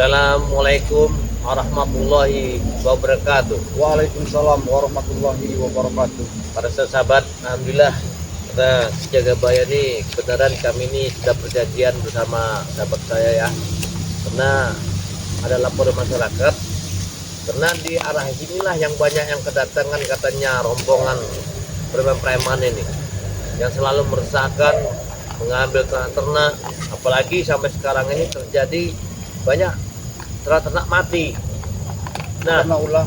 Assalamualaikum warahmatullahi wabarakatuh. Waalaikumsalam warahmatullahi wabarakatuh. Para sahabat, alhamdulillah pada Jagabaya ini kebenaran kami ini sudah perjanjian bersama sahabat saya ya. Karena ada laporan masyarakat, karena di arah inilah yang banyak yang kedatangan katanya rombongan preman-preman ini yang selalu meresahkan, mengambil ternak-ternak, apalagi sampai sekarang ini terjadi banyak ternak mati. Nah, Karena ulah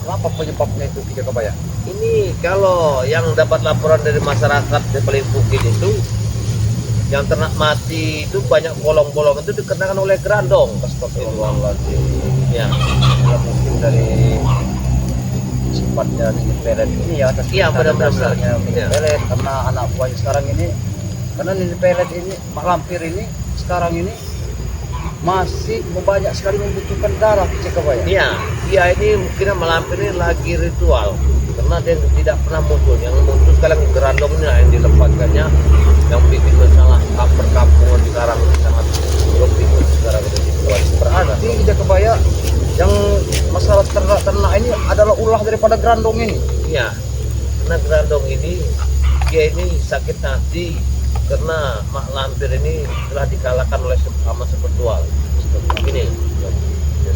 apa penyebabnya itu Jagabaya? ini kalau yang dapat laporan dari masyarakat di Pelipukit itu, yang ternak mati itu banyak bolong-bolong itu dikenakan oleh gerandong. Astagfirullahaladzim. Ya, Ya, mungkin dari sifatnya di pelet ini ya, Iya, benar-benar. dasarnya mini Iya. pelet karena anak buahnya sekarang ini, karena mini pelet ini, Mak Lampir ini sekarang ini masih banyak sekali membutuhkan darah Jagabaya. iya, dia ini mungkin Malampir ini lagi ritual karena dia tidak pernah muncul. Yang muncul sekarang gerandongnya yang dilepaskannya, yang bikin masalah perkampungan sekarang sangat rumit sekarang ini situasi. Berarti Jagabaya yang masalah ternak ini adalah ulah daripada gerandong ini. Iya, karena gerandong ini dia ini sakit hati karena Mak Lampir ini telah dikalahkan oleh sama spiritual ini.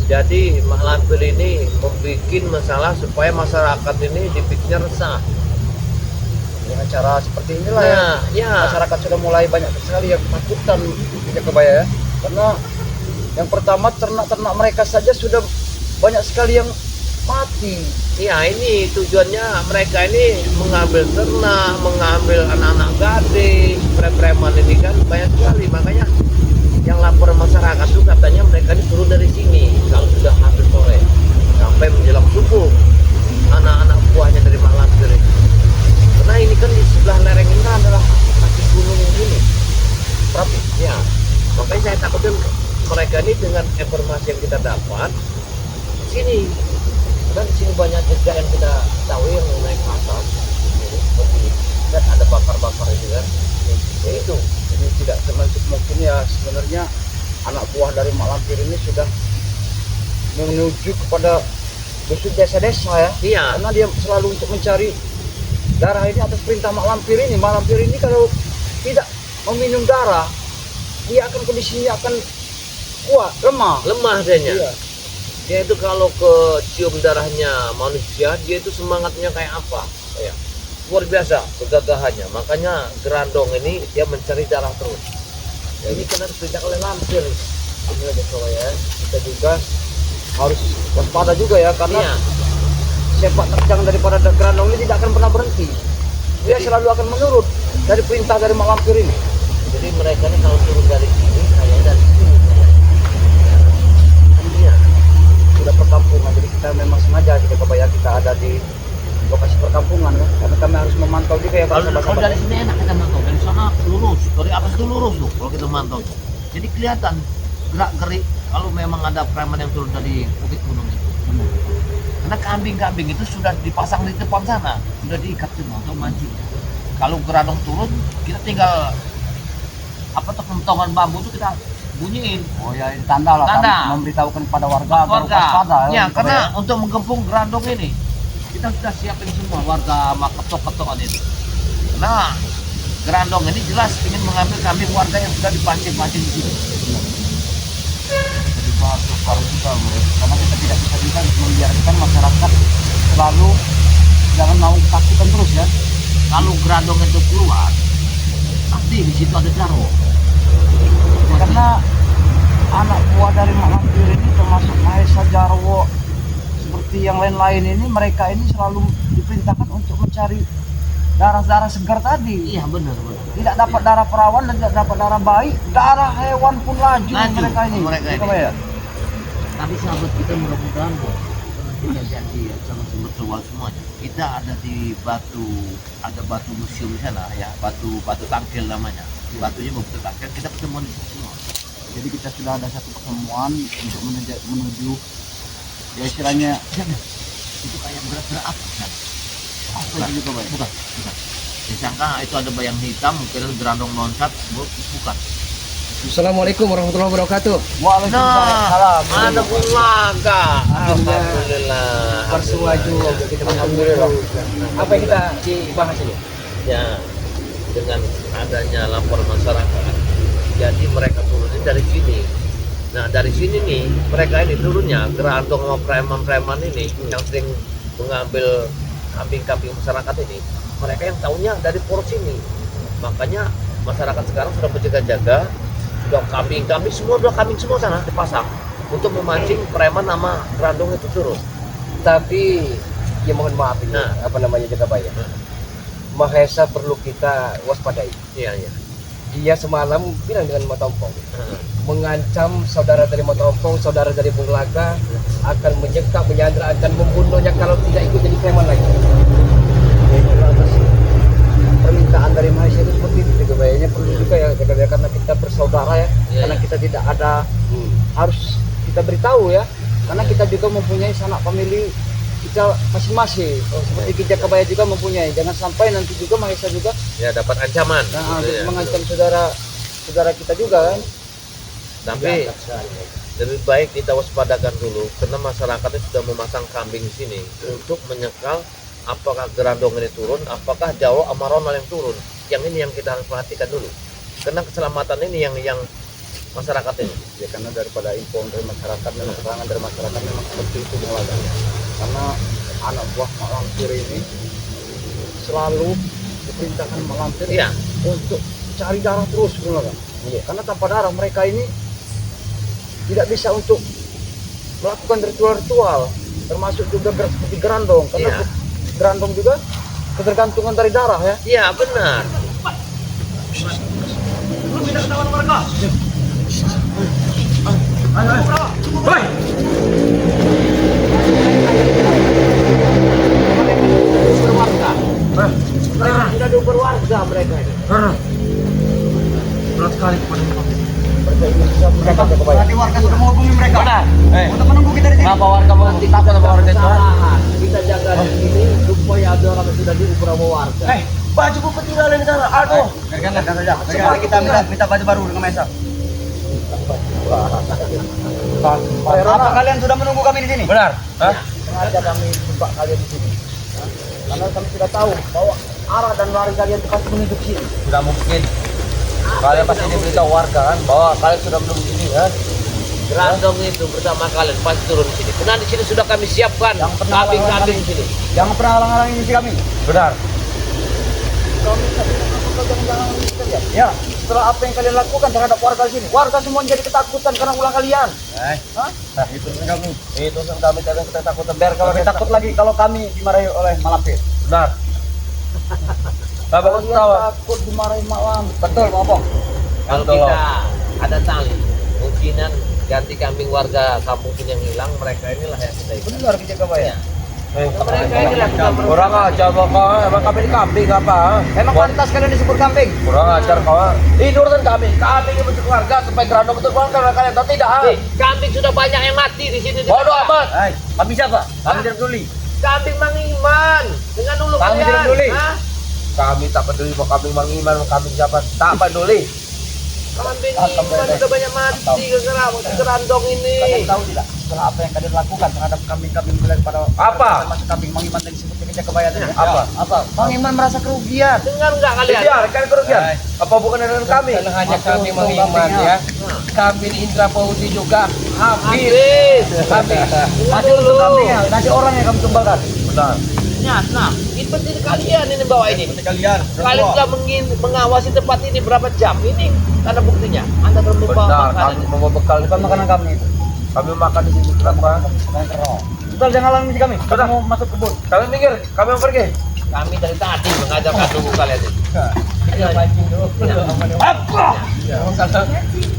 Jadi Mak Lampir ini membuat masalah supaya masyarakat ini dibikinnya resah. Dengan cara seperti inilah Nah, ya, masyarakat sudah mulai banyak sekali yang ketakutan Jagabaya ya. Karena yang pertama ternak-ternak mereka saja sudah banyak sekali yang mati. ya ini tujuannya mereka ini mengambil ternak, mengambil anak-anak gadis, preman ini kan banyak sekali. Makanya yang lapor masyarakat itu katanya mereka ini turun dari sini kalau sudah habis sore sampai menjelang subuh, anak-anak buahnya dari Mak Lampir ini. Karena ini kan di sebelah lereng ini kan adalah kaki gunung ini, tapi ya makanya saya takutin mereka ini dengan informasi yang kita dapat sini, dan di sini banyak jejak yang kita tahu yang naik ke atas ini, seperti dan ada bakar-bakar itu kan. Ya itu Ini tidak termasuk mungkin ya, sebenarnya anak buah dari Mak Lampir ini sudah menuju kepada busuk desa-desa ya. iya. Karena dia selalu untuk mencari darah ini atas perintah Mak Lampir ini. Mak Lampir ini kalau tidak meminum darah, dia akan kondisinya akan kuat, Lemah adanya. Iya. Dia itu kalau ke cium darahnya manusia, dia itu semangatnya kayak apa? Ya, luar biasa kegagahannya. Makanya gerandong ini dia mencari darah terus. Ya, ini kan harus ditindak oleh Lampir. Ini aja ya. Kita juga harus waspada juga ya, karena Iya. sepak terjang daripada gerandong ini tidak akan pernah berhenti. Dia selalu akan menurut dari perintah dari Mak Lampir ini. Jadi mereka ini kalau turun dari sini, saya dari sini. Kan dia. Sudah perkampungan, jadi kita memang sengaja Jagabaya kita ada di lokasi perkampungan ya, karena kami harus memantau juga ya para Kalau sahabat-sahabat. dari sini enak kita mantau, dari sana lurus, dari atas itu lurus tuh kalau kita mantau. Jadi kelihatan gerak gerik kalau memang ada preman yang turun dari bukit gunung itu. Karena kambing-kambing itu sudah dipasang di depan sana, sudah diikat semua untuk mancing. Kalau gerandong turun, kita tinggal apa tuh kentongan bambu itu kita bunyiin. Oh ya, ini tanda lah, Tanda. memberitahukan kepada warga agar Warga, waspada ya Jagabaya. karena untuk menggempung gerandong ini kita sudah siapin semua warga sama ketok-ketokan itu. Nah, gerandong ini jelas ingin mengambil kambing warga yang sudah dipancing-pancing di sini. Jadi harus waspada juga, bro. Karena kita tidak bisa juga membiarkan masyarakat selalu jangan mau ketakutan terus ya. Kalau gerandong itu keluar, pasti di situ ada jaro. Karena anak buah dari Mak Lampir ini termasuk Mahesa Jarwo seperti yang lain-lain ini, mereka ini selalu diperintahkan untuk mencari darah-darah segar tadi. Iya benar. Tidak dapat darah perawan dan tidak dapat darah bayi, darah hewan pun laju mereka ini. Mereka ini. Jagabaya. Tapi sahabat kita mudah-mudahan kita janji ya sama sobat semuanya. Kita ada di ada batu museum di sana ya, batu tangkil namanya. Batunya batu tangkil, kita ketemuan di situ semua. Jadi kita sudah ada satu pertemuan untuk menuju ya istilahnya Itu kayak berat-berat apa kan? apa itu Jagabaya? Bukan. Disangka itu ada bayang hitam, mungkin gerandong loncat, bukan. Assalamualaikum warahmatullahi wabarakatuh. Waalaikumsalam. Ada bunga. Alhamdulillah. Persuaju kita alhamdulillah. Apa yang kita dibahas ini? Ya, dengan adanya laporan masyarakat, jadi mereka turunin dari sini. Nah dari sini nih mereka ini turunnya gerandong sama preman-preman ini yang sering mengambil kambing-kambing masyarakat ini. Mereka yang tahunya dari poros ini. Makanya masyarakat sekarang sudah berjaga-jaga, sudah kambing-kambing semua udah kambing semua sana dipasang untuk memancing preman sama gerandong itu turun. Tapi ya mohon maaf ini apa namanya Jagabaya. Mahesa perlu kita waspadai. Iya iya. Dia semalam bilang dengan Matompong, mengancam saudara dari Matompong, saudara dari Bunglaga akan menyekap, menyandra, akan membunuhnya kalau tidak ikut jadi preman lagi. Itu atas permintaan dari Mahesa itu seperti itu Jagabaya. Perlu juga ya Jagabaya, karena kita bersaudara ya, Iya, karena iya. kita tidak ada harus kita beritahu ya, karena kita juga mempunyai sanak famili kita masing-masing. Seperti Ki Jagabaya juga mempunyai. Jangan sampai nanti juga Mahesa juga Ya dapat ancaman. nah, Gitu ya. mengancam saudara kita juga kan. Tapi lebih baik kita waspadakan dulu karena masyarakatnya sudah memasang kambing di sini untuk menyekal apakah gerandong ini turun, apakah Jawa sama Ronald yang turun. Yang ini yang kita harus perhatikan dulu. Karena keselamatan ini yang masyarakat ini. Ya karena daripada info dari masyarakat dan keterangan dari masyarakat memang seperti itu mulanya. Karena anak buah Mak Lampir ini selalu diperintahkan Mak Lampir Iya. untuk cari darah terus mulanya. Iya. Karena tanpa darah mereka ini tidak bisa untuk melakukan ritual-ritual, termasuk juga seperti gerandong. Karena Iya. gerandong juga ketergantungan dari darah ya. Iya benar. Berwarga. Mereka sudah berwarga mereka ini. Berat sekali kepada Berarti warga sudah menghubungi mereka. Benar. Untuk menunggu kita di sini. Kenapa warga mengerti takut sama warga itu? Kesalahan. Kita jaga di sini supaya ada orang yang sudah diukur sama warga. Bajuku ketinggalan di sana. Aduh. Biarkan saja. Sekarang kita minta baju baru dengan Mahesa. Apa kalian sudah menunggu kami di sini? Benar. Hah? Sengaja kami jebak kalian di sini. Karena kami sudah tahu bahwa arah dan lari kalian pasti menuju ke sini. Sudah mungkin. Kalian pasti diberitahu warga kan bahwa kalian sudah menunggu di sini kan? Gerandong itu bersama kalian pasti turun di sini. Karena di sini sudah kami siapkan Yang pernah kambing-kambing kami- di sini. Jangan pernah halang-halangi misi kami. Benar. Kami jangan ya, setelah apa yang kalian lakukan terhadap warga di sini, warga semua jadi ketakutan karena ulah kalian. Hah? Itu kami. Itu kami tidak kita takut biar kalau Kami takut lagi kalau kami dimarahi oleh Malampir. benar. Bapak Kalian tahu. takut dimarahi malam. Betul, Pak Opong. Kalau Betul. kita ada tali, mungkinan ganti kambing warga kampung sini yang hilang, mereka inilah yang kita ikut. Benar kita Jagabaya. Mereka inilah kita Kurang ajar kau, emang kami di kambing apa? Emang pantas kalian disebut kambing? Kurang ajar kau. Ini urusan kami. Kami ini untuk keluarga supaya gerandong untuk keluarga kalian tahu tidak? Kambing sudah banyak yang mati di sini. Bodoh amat. Hai, kami siapa? Kami tidak peduli. Kambing Mang Iman dengan dulu Kami kalian. tidak peduli. Hah? Kami tak peduli mau kambing Mang Iman, mau kambing siapa. Tak peduli. Kambing Ah, Iman kambing. sudah banyak mati gara-gara gerandong ini. Kalian tahu tidak setelah apa yang kalian lakukan terhadap kambing-kambing kalian pada Apa? masuk kambing Mang Iman tadi sebut kita kebayaan tadi. Apa? Apa? Mang Iman merasa kerugian. Dengar nggak kalian? Biarkan kerugian. Apa bukan dengan kami? Bukan hanya kami Masuk mengiman kambingnya. ya, kami di Indra Fauzi juga habis. Habis. Masih untuk kambingnya, nanti orang yang kami tumbalkan. Benar. Nah, ini penting kalian ini bawa ini. Kalian. Kalian sudah mengawasi tempat ini berapa jam? Ini karena buktinya. Anda telah membawa Benar. makanan. Kami membawa bekal. Bukan makanan kami itu. Kami makan di sini berapa? Bukan kerong. Betul, jangan halangi misi kami. Kita Benar. mau masuk kebun. Kami minggir. Kami mau pergi. Kami dari tadi mengajarkan tunggu kalian ini. Kita pancing dulu. Kalau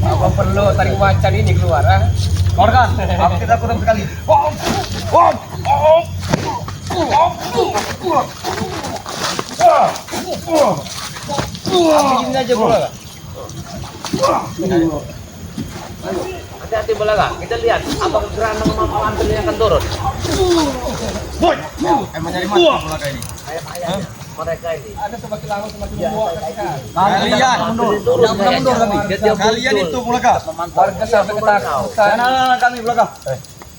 apa perlu tarik macan ini keluar ah. Keluarkan. Aku tidak kurang sekali. Begini aja bola. Hati-hati bola nggak? Kita lihat abang gerandong sama Malampir yang akan turun. Emang nyari mati bola kayak ini. mereka ini. Ada semakin lama semakin membuat kan. Kalian mundur. Jangan pernah mundur kami. Kalian itu Bulaga. Warga sampai ketakutan. Jangan kami Bulaga.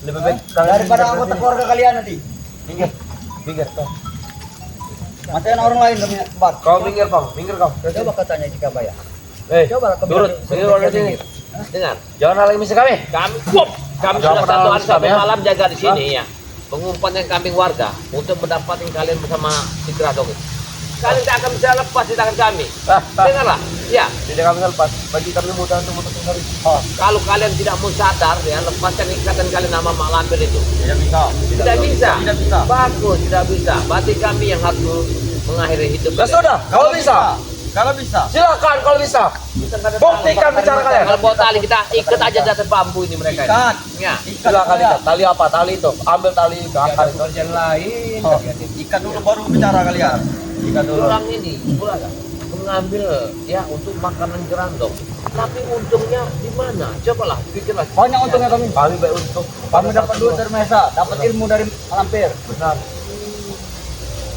Lebih baik Daripada anggota keluarga kalian nanti. minggir kau. Matiin orang lain kami tempat. Kau minggir kau, minggir kau. Coba katanya jika bayar. Coba turun, sini warga sini. Dengar, Jangan halangi misi kami. kami Jangan sudah pernah 1 hari langsung 1 ya. malam jaga di sini ya. Mengumpankan kambing warga untuk mendapatkan kalian bersama si Gradong itu. Kalian tidak akan bisa lepas di tangan kami. Dengarlah, ya. Tidak kami lepas. Bagi kami mudah untuk menutup hari. Kalau kalian tidak mau sadar ya, lepaskan ikatan kalian nama Mak Lampir itu. Tidak bisa. Tidak bisa. Tidak bisa. Bagus, tidak bisa. Berarti kami yang harus mengakhiri hidup Ya kalian. sudah, kalau bisa. Kalau bisa. Silakan kalau bisa. Buktikan bicara kalian. Kalau bawa tali kita ikat aja di atas bambu ini mereka. Ikat. Ya. Silakan ikat. Tali apa? Tali itu. Ambil tali ke akar itu. Kerjaan lain. Ikat dulu baru bicara kalian. Ikat dulu. Orang ini Bulaga mengambil ya untuk makanan gerandong. Tapi untungnya di mana? Cobalah pikirlah. Banyak untungnya kami. Kami baik untuk. Kami dapat duit dari Mesa, dapat ilmu dari Lampir. Benar.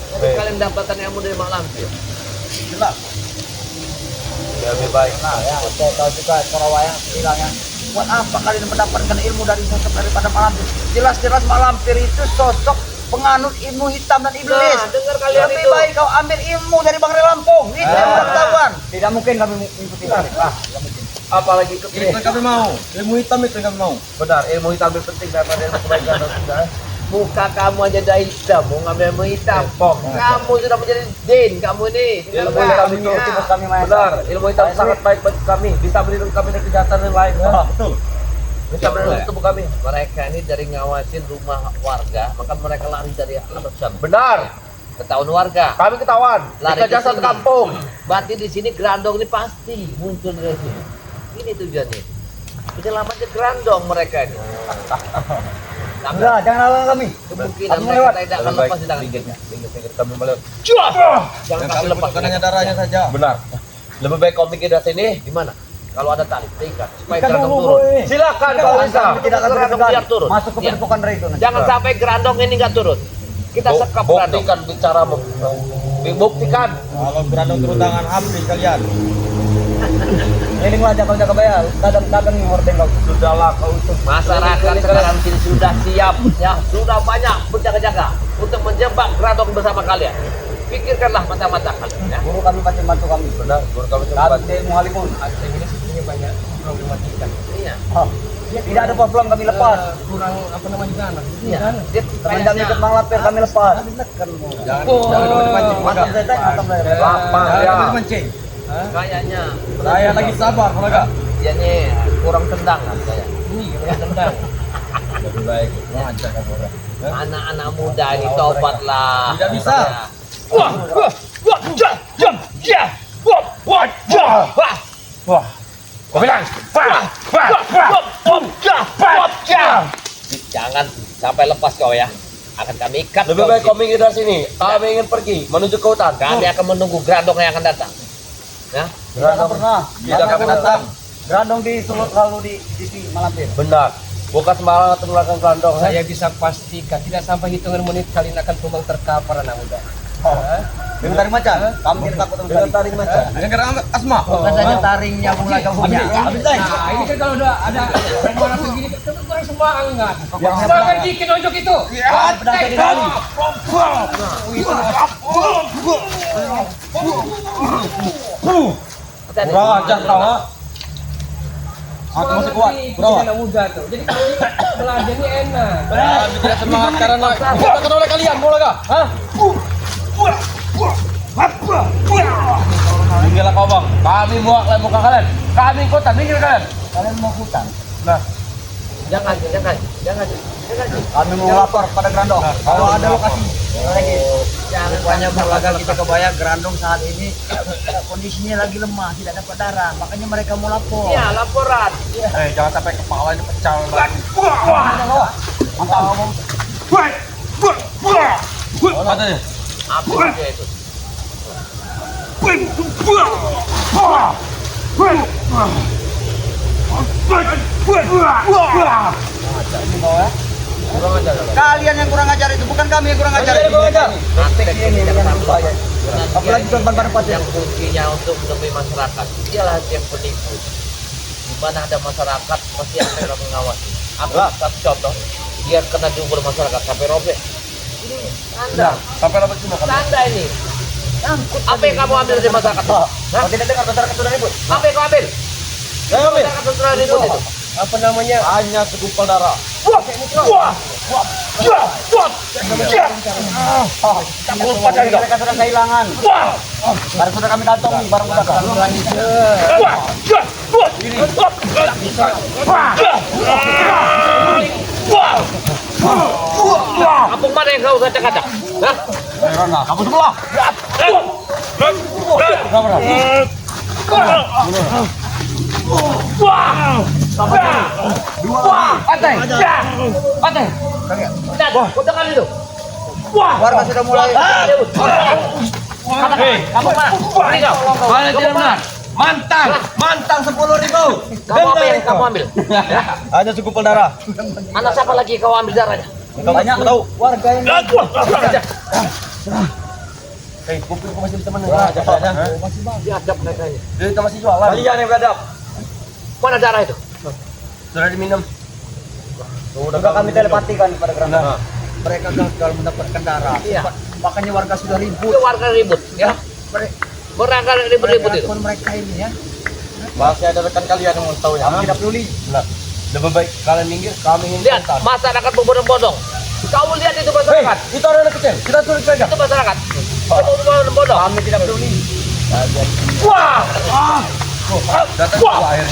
Tapi kalian dapatkan ilmu dari Mak Lampir. Jelas. Ya lebih baik. Nah ya, saya tahu juga Sarawaya bilangnya. Buat apa kalian mendapatkan ilmu dari sosok daripada Mak Lampir? Jelas-jelas Mak Lampir itu sosok penganut ilmu hitam dan iblis. Nah, dengar kalian Lebih itu. baik kau ambil ilmu dari Bang Lampung. Itu yang udah ketahuan. Tidak mungkin kami mengikuti kalian. Apalagi ikut ini. kami mau. Ilmu hitam itu yang kami mau. Benar, ilmu hitam lebih penting daripada ilmu kebaikan. Muka kamu aja dah hitam, mau ngambil ilmu hitam. Kamu sudah menjadi din, kamu ini. Ilmu Dengarlah. hitam itu Ya. kami benar, ilmu hitam sangat baik bagi kami. Bisa melindungi kami dari kejahatan yang lain. Betul. Bisa melindungi tubuh kami. Mereka ini dari ngawasin rumah warga, maka mereka lari dari alasan. Benar, Ketahuan warga. kami ketahuan. Lari Di kejahatan ke sini. kampung. Berarti di sini gerandong ini pasti muncul dari sini. Ini tujuannya. Penyelamatnya gerandong mereka ini. Enggak, jangan halang kami. Kemungkinan Kami mereka lewat. tidak akan lepas di tangan kita. Minggir kami melewat. Jangan kasih lepas. darahnya saja. Benar. Lebih baik kau mikir dari sini. Di mana? Kalau ada tali, terikat supaya Ikat gerandong dulu, turun. boy. Silakan kalau bisa. Kami tidak akan Gerandong terkendali. biar turun. Masuk ke Iya. padepokan dari itu. nanti. Jangan sampai gerandong ini nggak turun. Kita sekap gerandong. Buktikan bicaramu. Buktikan. Kalau berandong turun tangan habis kalian. Ini ngajak kau jaga bayar. Dagang yang horden kau. Sudahlah kau itu. Masyarakat sekarang sini sudah siap, ya sudah banyak berjaga-jaga untuk menjebak gerandong bersama kalian. Pikirkanlah mata-mata kalian. Ya. Guru kami pasti bantu kami. Benar, baru kami Kami coba. dari Muhalimun. Aceh ini sebenarnya banyak problematika. Iya. Tidak ada problem kami lepas. Kurang apa namanya sana. Iya. Dia Kandang ikut Mang Lampir kami lepas. Jangan Oh. dipancing. Mantap saya mantap saya. Lapang ya. Mancing. kayaknya Saya lagi sabar, Bulaga. dia nih kurang tendangan saya. Ini kita tendang. Lebih baik ngajak kan orang. Anak-anak muda ini tobatlah. Tidak bisa. Ya. Wah. Kau bilang. Jangan sampai lepas kau ya. Akan kami ikat Lebih kau baik di kau minggir dari sini. Kami ingin pergi menuju ke hutan. sini. Kami akan menunggu gerandong yang akan datang. Ya. Tidak akan pernah. Tidak akan datang. Gerandong di Sulut lalu di TV Malampir. Benar. Bukan sembarangan menggunakan kandong. Saya bisa pastikan tidak sampai hitungan menit kalian akan tumbang terkapar anak muda. Dengan taring macan. Kami tidak takut Dengan taring macan. Dengan gerang asma. Bukan saja taringnya Bulaga punya. Habis Nah, ini kan kalau udah ada orang begini kan kurang semangat. Semangat dikit ojok itu. pedang saya di kali. Kurang ajar kau ha. Aku masih kuat. Kurang anak muda tuh. Jadi kalau belajarnya enak. Kami tidak semangat karena dikatakan oleh kalian, Bulaga. Hah? Minggirlah kau bang. Kami muak lah muka kalian. Kami kota, minggir kalian. Kalian mau hutan. Nah, Jangan. Kami mau lapor pada Gerandong. Kalau ada lokasi lagi. Jangan Rupanya Bulaga kita kebayang Gerandong saat ini kondisinya lagi lemah, tidak dapat darah. Makanya mereka mau lapor. Ya, laporan. jangan sampai kepala ini pecah lagi. Mantap. Apa tadi? Apa dia itu? Kurang ajar. Kalian yang kurang ajar itu, bukan kami yang kurang ajar. Kalian yang kurang ajar. Nanti kita sampai. Apalagi ban-ban pasir. yang kuncinya untuk menemui masyarakat ialah yang penipu. Di mana ada masyarakat pasti ada yang mengawasi. Aku satu contoh, dia kena diukur masyarakat sampai robek. Ini Anda, Sampai lama cuma kami. Anda ini. Apa yang kamu ambil dari masyarakat? Hah? Kalau tidak dengar masyarakat sudah ribut. Apa yang kamu ambil? Masyarakat sudah ribut itu. Apa namanya? Hanya segumpal darah. Tak lupa dari mereka sudah kehilangan. Barang sudah kami kantong, barang sudah kami. Kampung mana yang kau kata-kata? Hah? Kamu sebelah. Pantai. Pantai. Lihat, kotakan itu. Warga sudah mulai. Kamu mana? Ini kau. Mana tidak benar? Mantang 10.000. Kamu apa yang kamu ambil? Hanya segumpal darah. Anak siapa lagi kau ambil darahnya? Banyak tahu warga yang Kuping kau masih teman. Diadap mereka ini. Kita masih jualan. Kalian yang beradab. Mana darah itu? Sudah diminum. sudah kami telepatikan kepada Geranda. Mereka gagal mendapatkan darah. Iya. Makanya warga sudah ribut. Itu warga ribut, ya. Mereka ribut-ribut itu. Pun mereka ini ya. Masih ada rekan kalian yang mau tahu ya. Kami tidak peduli. Lebih baik kalian minggir, kami ingin Lihat, masyarakat berbondong-bondong. Kau lihat itu masyarakat. itu orang anak kecil. Kita turun saja. Itu masyarakat. Berbondong-bondong. Kami tidak peduli. Wah! Datang Wah! ke air.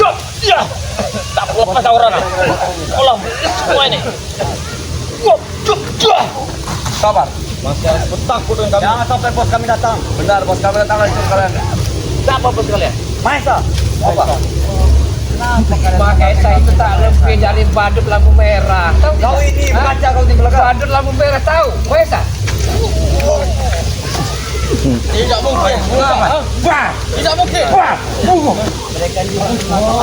Ya! Tak lepas orang. Tolong semua ini. Sabar. Masih harus bertakut dengan kami. Jangan sampai bos kami datang. Benar, bos kami datang lagi kalian. Siapa bos kalian? Maesa. Apa? Kenapa kalian? Maesa itu tak lebih dari badut lampu merah. Tahu Kau tidak? ini Hah? baca kau di belakang. Badut lampu merah tahu? Maesa? Tidak mungkin. Wah! Tidak mungkin. Wah! Mereka ini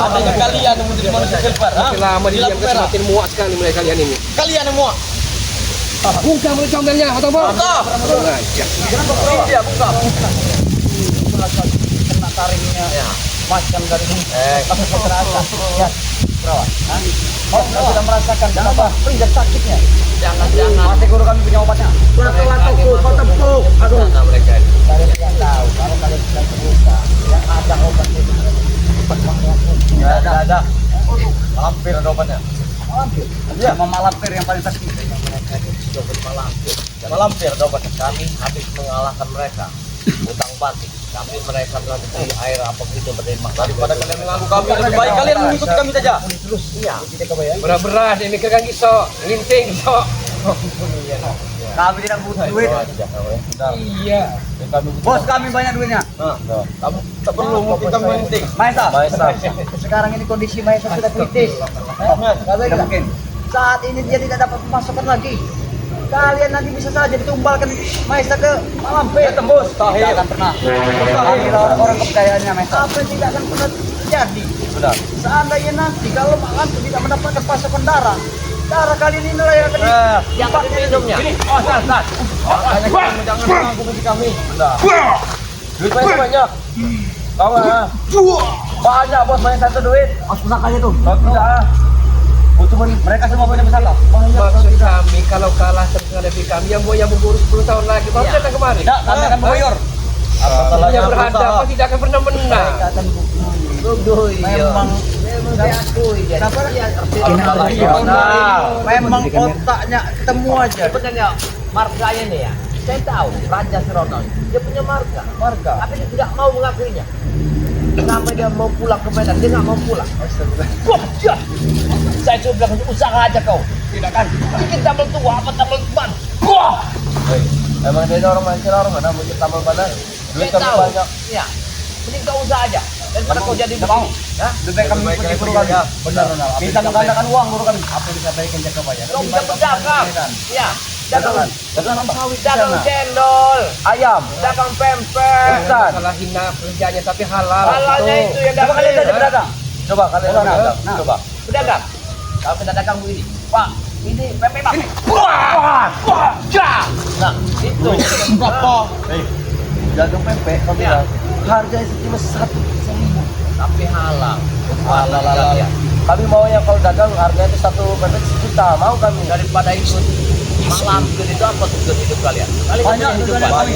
Adanya kalian yang menjadi manusia silver. Lama dia yang semakin muak sekali mereka kalian ini. Kalian yang muak. Buka mulut comelnya atau apa? Iya, buka. kena taringnya. Ya. Macam dari ini. Kamu sudah terasa. Ya. Perawat. Oh, sudah merasakan kenapa? Peringat sakitnya. Jangan-jangan. Masih guru kami punya obatnya. Sudah kau tepuk. Aduh. Mereka ini. Kalian tahu kalau kalian sedang terluka, yang ada obatnya itu. Obat penguat. Tidak ada. Hampir ada obatnya. Malampir. Iya, malampir yang paling sakit. Mereka ini sudah bermalampir. Malampir ada obatnya. Kami habis mengalahkan mereka. Utang batik. Tapi mereka telah diberi air apa gitu berterima kasih. Daripada kalian mengganggu kami, lebih baik kalian mengikuti kami saja. Iya. Berat-berat ini kagak kisah, linting kisah. Kami tidak butuh duit. Iya. Bos kami banyak duitnya. Kamu tak perlu mungkin kami penting. Maesa. Maesa. Sekarang ini kondisi Maesa sudah kritis. Tidak mungkin. Saat ini dia tidak dapat pemasukan lagi. Kalian nanti bisa saja ditumbalkan Maesa ke Malampir. Tembus. Tidak akan pernah. Kami orang kepercayaannya Maesa. Apa yang tidak akan pernah terjadi? Sudah. Seandainya nanti kalau Malampir tidak mendapatkan pasokan darah, darah kalian ini lah yang akan Yang akan minumnya. Makanya kamu jangan mengganggu bagi kami. Benar. Duit banyak banyak. Kamu banyak bos, banyak satu duit. Mas pusakanya tuh. Kalau tidak, cuma mereka semua punya pesantren. Maksud kami kalau kalah terhadapi kami yang mau berburu 10 tahun lagi baru Iya. datang kemari. Tidak, kami akan mengoyor. Apa salahnya Yang berhadapan tidak akan pernah menang. Mereka akan memang kenapa? Memang otaknya ketemu aja. Sebenarnya marganya nih ya. Saya tahu Raja Serono dia punya marga, tapi dia tidak mau mengakuinya. Kenapa dia mau pulang ke Medan? Dia nggak mau pulang. Wah, ya. Saya coba bilang usaha aja kau. Tidak kan? Bikin tambal tua apa tambal ban? Wah, Emang dia orang mancing orang mana bikin tambal badan. Duit saya kami tahu. banyak. Ya, mending kau usaha aja. Daripada kau jadi mau. Hah? Lebih baik kami Lebih baik pergi kami guru pergi kami. aja. Benar. Bisa menggandakan uang guru kami. Apa yang disampaikan jaga bayar? Kau bisa berdagang. Ya, dagang sawit. dagang cendol, Ayam. dagang pempek. Salah hina kerjanya tapi halal. Halalnya itu yang Coba kalian saja dagang. berdagang. Coba kalian dagang. Nah. Coba. Pedagang. Kalau kita dagang begini, Pak, ini pempek Pak. Wah, wah, ya. Nah, itu. Berapa? dagang pempek kau bilang harganya cuma 1.000. Tapi halal. Halal. Kami maunya kalau dagang harganya itu 1 pempek 1 juta, mau kami. Daripada ikut malamkan itu apa tujuan hidup kalian? Kalian Banyak punya hidup tujuan apa? kami.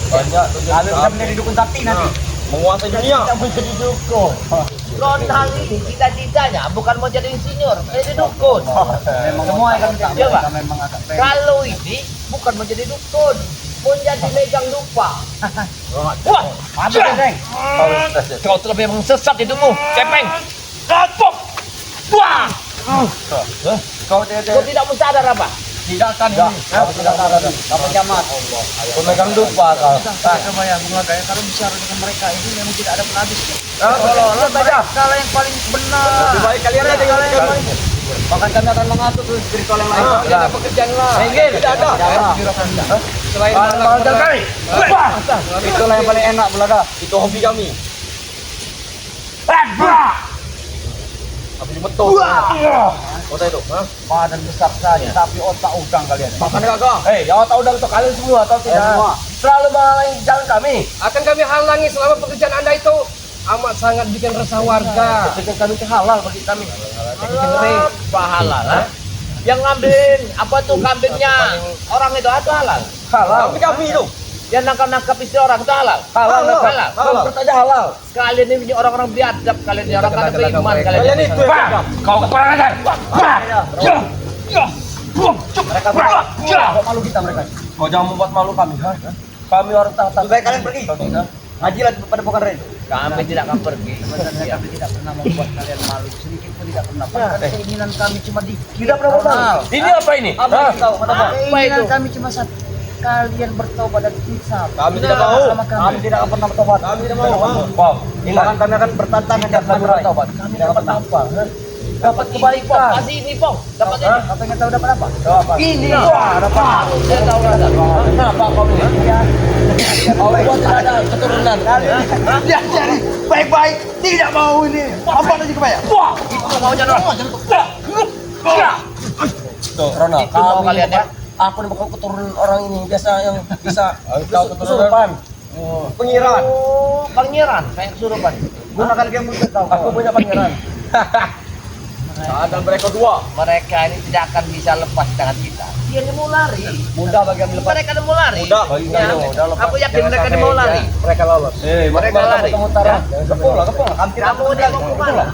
Banyak. Kami bisa menjadi dukun sakti nanti. Menguasai dunia. Kita menjadi dukun. Londang ini cita-citanya bukan mau jadi insinyur, jadi dukun. Memang semua akan menjadi Coba. kita memang agak pengen. Kalau ini bukan menjadi dukun, mau jadi megang lupa. Wah, Mabuk ya, Deng. kau telah memang sesat hidupmu, Cepeng. Kapok. Wah, Kau kau tidak mau sadar apa? tidak akan ini. Kau tidak akan. Kapal kiamat. Pemegang lupa kau. Coba ya, bunga kayak kalau bicara dengan mereka ini memang tidak ada penhabisnya. Kalau Kalau yang paling benar. lebih baik kalian aja yang kalian. Bahkan kami akan mengatur tuh spiritual yang lain. Tidak ada pekerjaan lah. Tidak ada. Selain Mahal kali. Itulah yang paling enak belaga. itu hobi kami. Tapi betul. Kota itu, ha? Badan besar saja, tapi otak udang kalian. Makan kagak? Yang otak udang itu kalian semua atau tidak? semua. Selalu menghalangi jalan kami. Akan kami halangi selama pekerjaan Anda itu amat sangat bikin resah warga. Bikin kami itu halal bagi kami. Pahala lah. Yang ngambilin apa tuh kambingnya orang itu halal. Halal. Tapi kami itu Yang nangkap istri orang itu halal. halal. Halal. Halal. Saja halal. Kalian ini orang-orang biadab, kalian ini orang kada beriman, Kalian kalian itu Kau kurang ajar. Mereka kok malu kita mereka. Kau jangan membuat malu kami, ha? Kami orang taat. Lebih baik kalian pergi. Kau tidak. Ngajilah pada bukan Ren. kami tidak akan pergi. Sebenarnya kami tidak pernah membuat kalian malu sedikit pun tidak pernah. Bahkan keinginan kami cuma di Tidak pernah bermalu. Ini apa ini? Apa yang tahu? Kata Pak. Apa Keinginan itu? kami cuma satu. Kalian bertobat dan insaf. Kami tidak mau. Sama kami tidak akan pernah bertobat. Kami tidak mau. Wow. Bahkan kami akan bertantang dengan kami bertobat. Kami Tidak dapat dapat apa? Dapat kebaikan. Kasih ini, Pong. Dapat ini. Apa yang tahu dapat apa? Apa? Ini. Wah, dapat. Saya tahu rasa. Kenapa kau ini? Kau buat tidak ada keturunan. Lihat jadi baik-baik tidak mau ini. Apa lagi kebayang? Wah, itu maunya orang. Tuh, Ronald. Itu mau kalian ya? Aku nih bakal keturunan orang ini biasa yang bisa kesurupan. Pengiran. Oh, pangeran. Kayak kesurupan. Gunakan game untuk tahu. Aku punya pangeran. Ada mereka dua. Mereka ini tidak akan bisa lepas tangan kita. Dia ini mau lari. Mudah bagi kami lepas. Mereka ini mau lari. Mudah bagi kami. Ya, Mudah lepas. aku yakin mereka ini mau lari. Mereka lolos. Mereka lari. Utara. Kepung lah, kepung lah. Kamu dia mau kemana?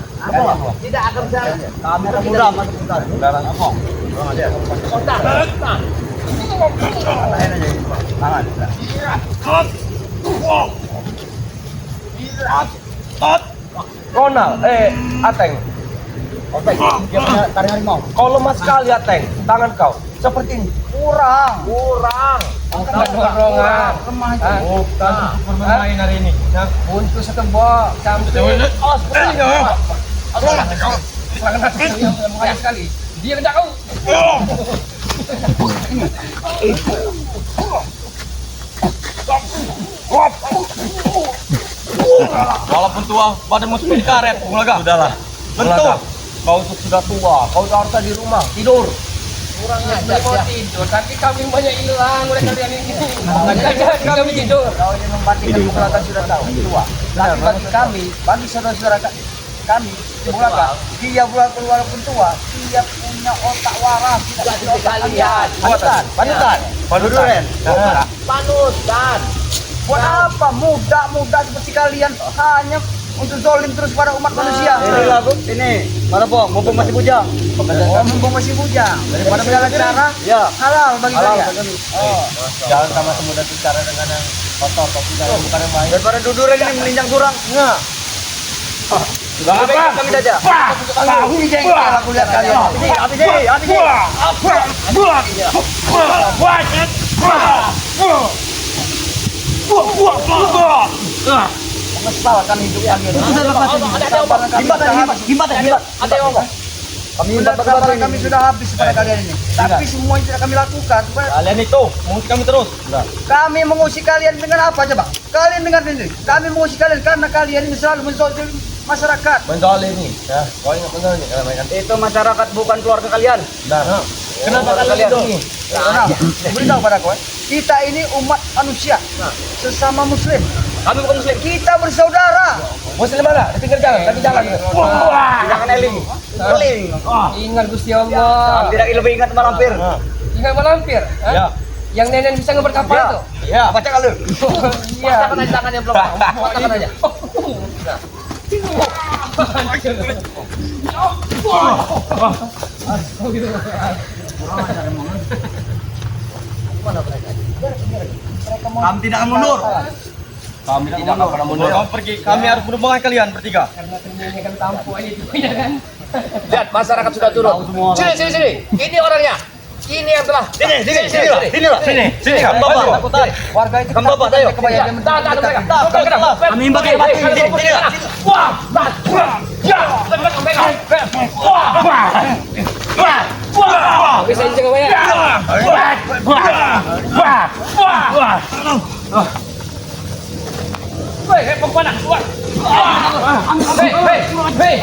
Tidak akan bisa. Kami akan mudah masuk utara. Darah apa? Kontak. Tangan. Ronald, Ateng. Oke, dia punya tarik harimau. Kau lemah sekali Ateng. Tangan kau seperti ini. Kurang. Bukan dorongan. Lemah itu. Bukan bermain hari ini. Nah, untuk setembak sampai. Serangan hati yang bahaya sekali. Dia tidak kau. Walaupun tua, badanmu seperti karet, Bulaga. Sudahlah. Bentuk. Kau itu sudah tua, kau harusnya di rumah tidur. Kurang Dia ajar mau ya. tidur, tapi kami banyak hilang oleh kalian ini. Kami tidur. Kau ini membandingkan Bulaga sudah tahu. Tua. Tapi bagi kami, bagi saudara-saudara kami, Bulaga, dia walaupun tua, dia punya otak waras. Tidak Tidak punya otak kalian. Panutan. Panutan. Panutan. Buat apa? Muda seperti kalian hanya untuk zolim terus pada umat manusia. Ini lah bu, ini mana bu? Mumpung masih bujang. Oh, mumpung masih bujang. Daripada segala cara, ya halal bagi kalian. Oh, Jangan sama semudah bicara dengan yang kotor, tapi jangan bukan yang baik. daripada duduran ini melinjang jurang. Enggak. Sudah apa? Kami saja. Tahu jengkel aku lihat kalian. Habis. Mengestalkan hidup kalian. Sudah lepas ini. Gimbat. Ada yang ngomong. Kesabaran kami sudah habis pada kalian ini. Tapi semua yang tidak kami lakukan. Kalian itu mengusik kami terus. Kami mengusik kalian dengan apa coba? Kalian dengar ini. Kami mengusik kalian karena kalian ini selalu menzolim masyarakat. Menzalimi, ya. Kau ingat menzalimi? Itu masyarakat bukan keluarga kalian. Nah, kenapa kalian ini? Beritahu pada kau. kita ini umat manusia, sesama muslim. Kami bukan muslim. Kita bersaudara. Muslim mana? Di pinggir jalan, kaki jalan. Jangan eling. Eling. Ingat Gusti Allah. Tidak lebih ingat malampir. Ingat malampir. Ya. Yang nenek bisa ngeber kapal Ya. tuh. Ya, baca kalau. Iya. Patahkan aja tangannya belum. Patahkan aja. Kami tidak akan mundur. Kami tidak akan mundur. Kamu pergi. Kami harus berhubungan kalian bertiga. Karena ternyata kan tampu aja itu ya kan. Lihat masyarakat sudah turun. Sini. Ini orangnya. Ini yang telah. Sini. Sini. Kamu bapak. Warga itu. Kamu bapak. Ayo. Tahan mereka. Kami bagi. Wah. Ya. Bisa injek apa ya? Woi, pemana? Hei.